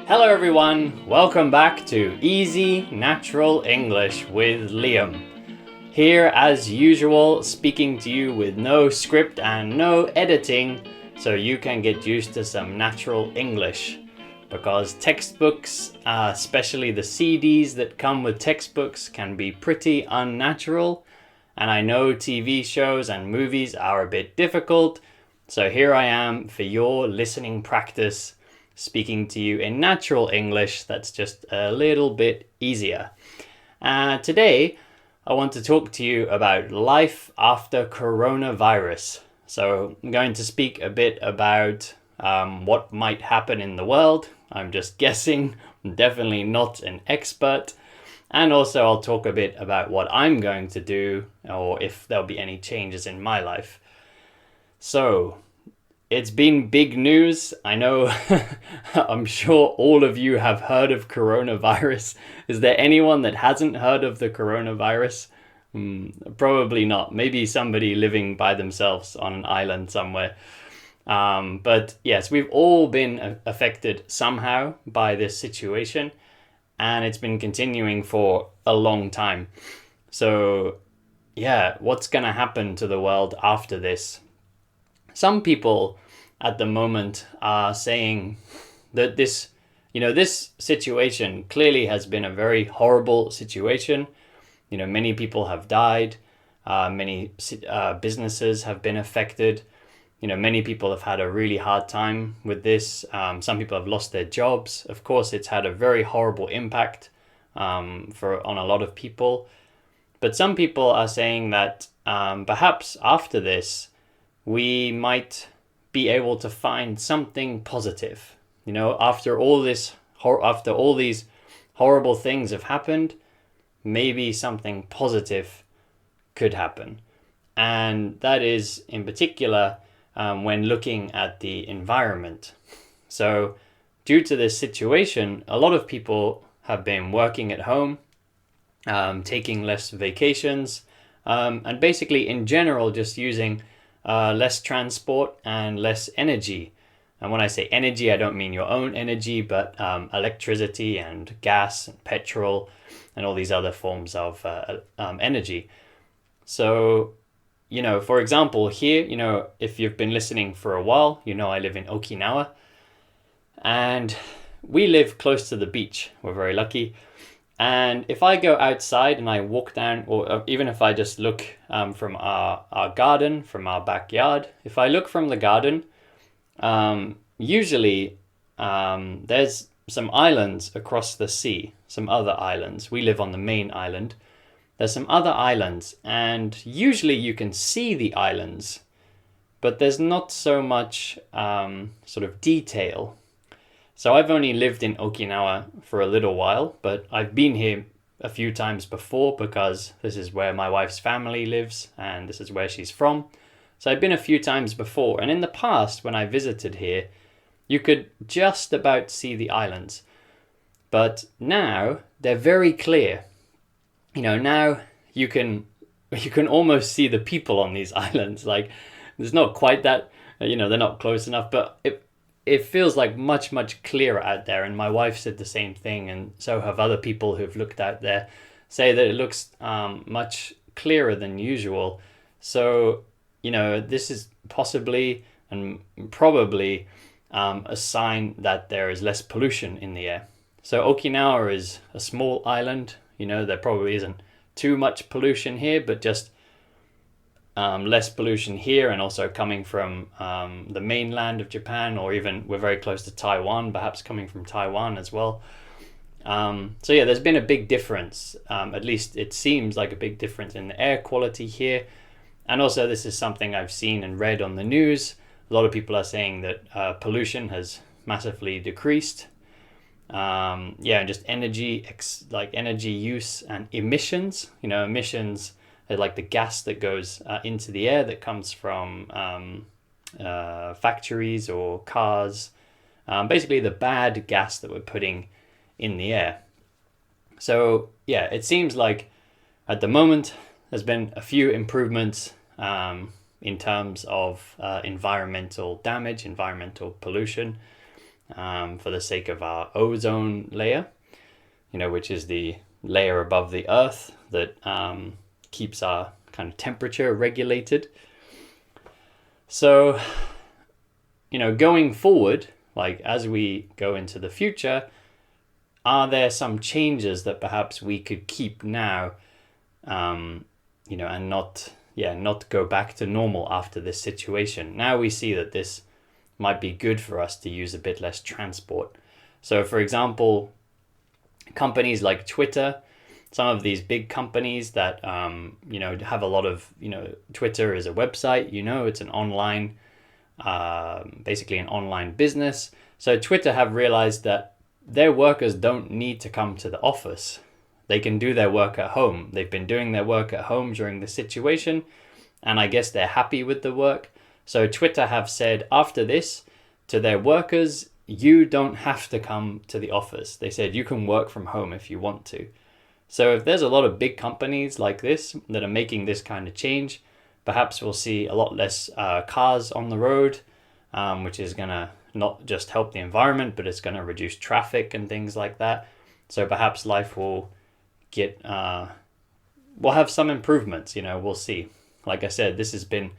Hello everyone, welcome back to Easy Natural English with Liam. Here as usual, speaking to you with no script and no editing, so you can get used to some natural English. Because textbooks, especially the CDs that come with textbooks, can be pretty unnatural. And I know TV shows and movies are a bit difficult, so here I am for your listening practice, speaking to you in natural English that's just a little bit easier. Today, I want to talk to you about life after coronavirus. So I'm going to speak a bit about what might happen in the world. I'm just guessing, I'm definitely not an expert. And also I'll talk a bit about what I'm going to do or if there'll be any changes in my life. So, it's been big news. I know, I'm sure all of you have heard of coronavirus. Is there anyone that hasn't heard of the coronavirus? Probably not. Maybe somebody living by themselves on an island somewhere. But yes, we've all been affected somehow by this situation, and it's been continuing for a long time. So yeah, what's going to happen to the world after this? Some people at the moment are saying that this situation clearly has been a very horrible situation. Many people have died, many businesses have been affected. Many people have had a really hard time with this. Some people have lost their jobs. Of course, it's had a very horrible impact on a lot of people. But some people are saying that perhaps after this, we might be able to find something positive. After all these horrible things have happened, maybe something positive could happen. And that is in particular when looking at the environment. So due to this situation, a lot of people have been working at home, taking less vacations, and basically in general just using less transport and less energy. And when I say energy, I don't mean your own energy, but electricity and gas and petrol and all these other forms of energy. So, for example, here, if you've been listening for a while, I live in Okinawa, and we live close to the beach. We're very lucky. And if I go outside and I walk down, or even if I just look from our garden, from our backyard, if I look from the garden, usually there's some islands across the sea, some other islands. We live on the main island. There's some other islands, and usually you can see the islands, but there's not so much sort of detail. So I've only lived in Okinawa for a little while, but I've been here a few times before because this is where my wife's family lives and this is where she's from. So I've been a few times before, and in the past when I visited here, you could just about see the islands. But now they're very clear. Now you can almost see the people on these islands. Like, there's not quite that, they're not close enough, but it feels like much, much clearer out there. And my wife said the same thing, and so have other people who've looked out there, say that it looks much clearer than usual. So, this is possibly and probably a sign that there is less pollution in the air. So Okinawa is a small island. There probably isn't too much pollution here, but just less pollution here, and also coming from the mainland of Japan, or even we're very close to Taiwan, perhaps coming from Taiwan as well. So yeah, there's been a big difference. At least it seems like a big difference in the air quality here. And also this is something I've seen and read on the news. A lot of people are saying that pollution has massively decreased. And just energy use and emissions. Emissions are like the gas that goes into the air that comes from factories or cars. Basically the bad gas that we're putting in the air. So yeah, it seems like at the moment there's been a few improvements in terms of environmental damage, environmental pollution. for the sake of our ozone layer, which is the layer above the earth that keeps our kind of temperature regulated. So, going forward, like as we go into the future, are there some changes that perhaps we could keep now, and not go back to normal after this situation? Now we see that this might be good for us to use a bit less transport. So, for example, companies like Twitter, some of these big companies that, have a lot of, Twitter is a website, it's an online, basically an online business. So Twitter have realized that their workers don't need to come to the office. They can do their work at home. They've been doing their work at home during the situation, and I guess they're happy with the work. So Twitter have said after this to their workers, you don't have to come to the office. They said you can work from home if you want to. So if there's a lot of big companies like this that are making this kind of change, perhaps we'll see a lot less cars on the road, which is going to not just help the environment, but it's going to reduce traffic and things like that. So perhaps life will we'll have some improvements, we'll see. Like I said, this has been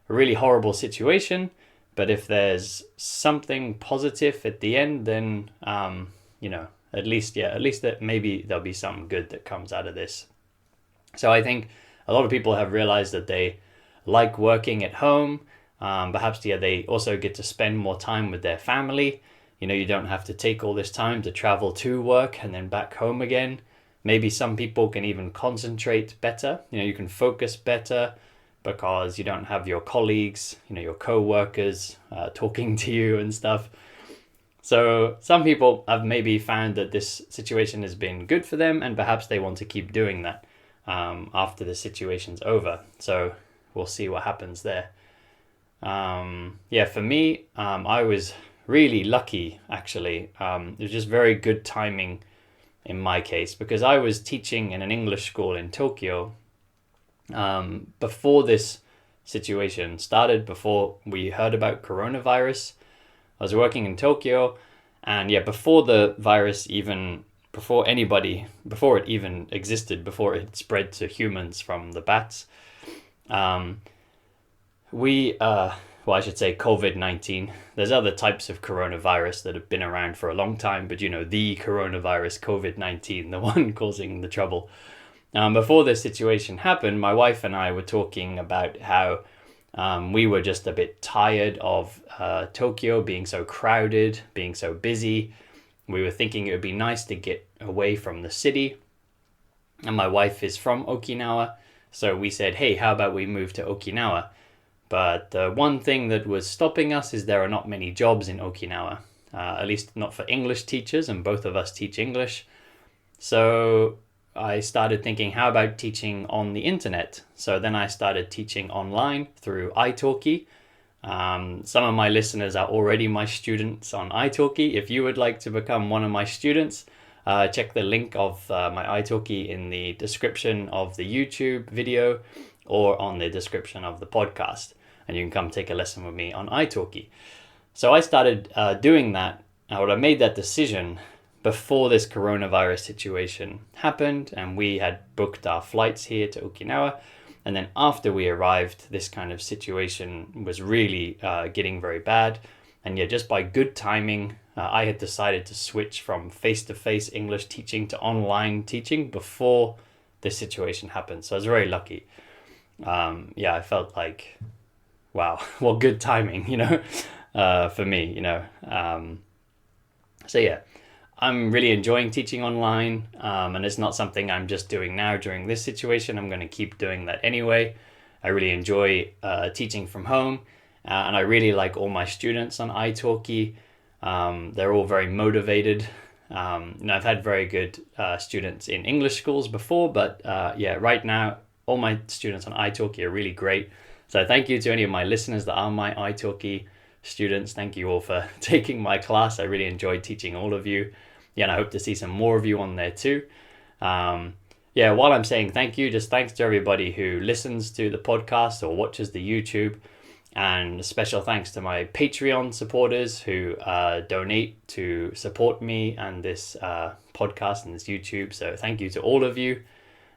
a really horrible situation, but if there's something positive at the end, then, at least that maybe there'll be something good that comes out of this. So I think a lot of people have realized that they like working at home. Perhaps, they also get to spend more time with their family. You don't have to take all this time to travel to work and then back home again. Maybe some people can even concentrate better. You can focus better because you don't have your colleagues, your co-workers talking to you and stuff. So some people have maybe found that this situation has been good for them, and perhaps they want to keep doing that after the situation's over. So we'll see what happens there. For me, I was really lucky, actually. It was just very good timing in my case, because I was teaching in an English school in Tokyo before this situation started, before we heard about coronavirus. I was working in Tokyo, and before the virus before it even existed, before it spread to humans from the bats, I should say COVID-19. There's other types of coronavirus that have been around for a long time, but the coronavirus, COVID-19, the one causing the trouble. Before this situation happened, my wife and I were talking about how we were just a bit tired of Tokyo being so crowded, being so busy. We were thinking it would be nice to get away from the city. And my wife is from Okinawa, so we said, hey, how about we move to Okinawa? But the one thing that was stopping us is there are not many jobs in Okinawa, at least not for English teachers, and both of us teach English. So I started thinking, how about teaching on the internet? So then I started teaching online through italki. Some of my listeners are already my students on italki. If you would like to become one of my students, check the link of my italki in the description of the YouTube video or on the description of the podcast, and you can come take a lesson with me on italki. So I started doing that. I made that decision before this coronavirus situation happened, and we had booked our flights here to Okinawa. And then after we arrived, this kind of situation was really getting very bad. And just by good timing, I had decided to switch from face-to-face English teaching to online teaching before this situation happened. So I was very lucky. I felt like, wow, well, good timing, for me, I'm really enjoying teaching online, and it's not something I'm just doing now during this situation. I'm going to keep doing that anyway. I really enjoy teaching from home, and I really like all my students on italki. They're all very motivated. I've had very good students in English schools before, but right now, all my students on italki are really great. So thank you to any of my listeners that are my italki students. Thank you all for taking my class. I really enjoyed teaching all of you. And I hope to see some more of you on there too. While I'm saying thank you, just thanks to everybody who listens to the podcast or watches the YouTube. And special thanks to my Patreon supporters who donate to support me and this podcast and this YouTube. So thank you to all of you.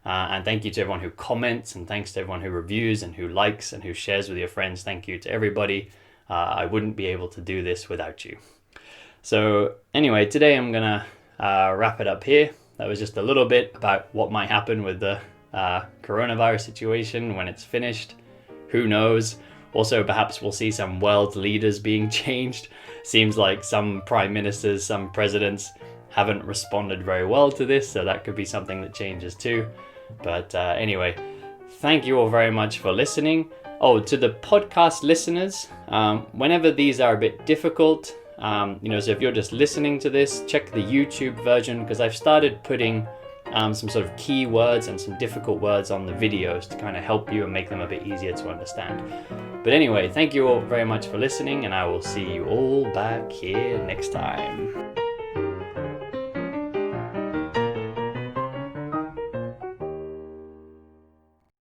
And thank you to everyone who comments, and thanks to everyone who reviews and who likes and who shares with your friends. Thank you to everybody. I wouldn't be able to do this without you. So anyway, today I'm gonna wrap it up here. That was just a little bit about what might happen with the coronavirus situation when it's finished. Who knows? Also, perhaps we'll see some world leaders being changed. Seems like some prime ministers, some presidents haven't responded very well to this, so that could be something that changes too. But anyway, thank you all very much for listening. Oh, to the podcast listeners, whenever these are a bit difficult, so if you're just listening to this, check the YouTube version, because I've started putting some sort of key words and some difficult words on the videos to kind of help you and make them a bit easier to understand. But anyway, thank you all very much for listening, and I will see you all back here next time.